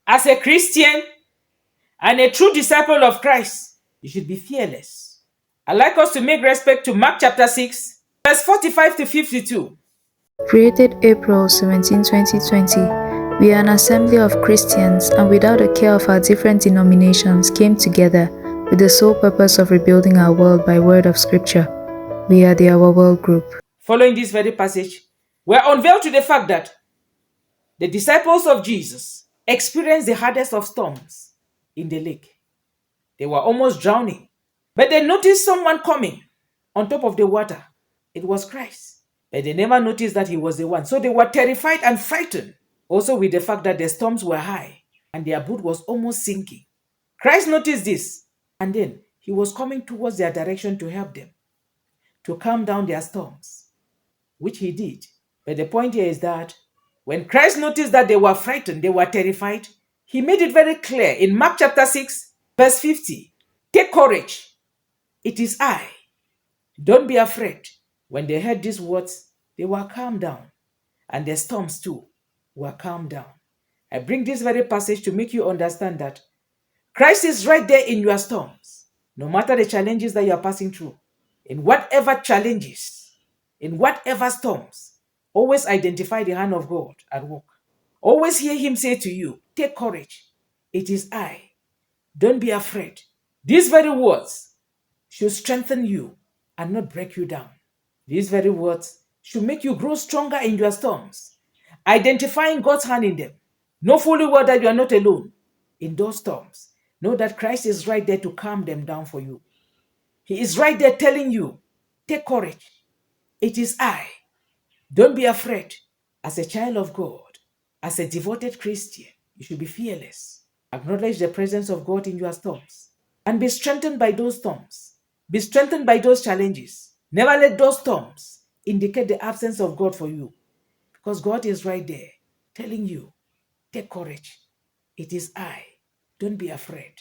As a Christian and a true disciple of Christ, you should be fearless. I'd like us to make respect to Mark chapter 6, verse 45 to 52. Created April 17, 2020, we are an assembly of Christians and without a care of our different denominations came together with the sole purpose of rebuilding our world by word of scripture. We are the Our World Group. Following this very passage, we're unveiled to the fact that the disciples of Jesus experienced the hardest of storms in the lake. They were almost drowning, but they noticed someone coming on top of the water. It was Christ, but they never noticed that he was the one. So they were terrified and frightened, also with the fact that the storms were high and their boat was almost sinking. Christ noticed this, and then he was coming towards their direction to help them, to calm down their storms, which he did. But the point here is that when Christ noticed that they were frightened, they were terrified, he made it very clear in Mark chapter 6, verse 50. Take courage. It is I. Don't be afraid. When they heard these words, they were calmed down, and the storms too were calmed down. I bring this very passage to make you understand that Christ is right there in your storms, no matter the challenges that you are passing through. In whatever challenges, in whatever storms, always identify the hand of God at work. Always hear him say to you, take courage. It is I. Don't be afraid. These very words should strengthen you and not break you down. These very words should make you grow stronger in your storms, identifying God's hand in them. Know fully well that you are not alone in those storms. Know that Christ is right there to calm them down for you. He is right there telling you, take courage. It is I. Don't be afraid. As a child of God, as a devoted Christian, you should be fearless. Acknowledge the presence of God in your storms and be strengthened by those storms. Be strengthened by those challenges. Never let those storms indicate the absence of God for you, because God is right there telling you, take courage. It is I. Don't be afraid.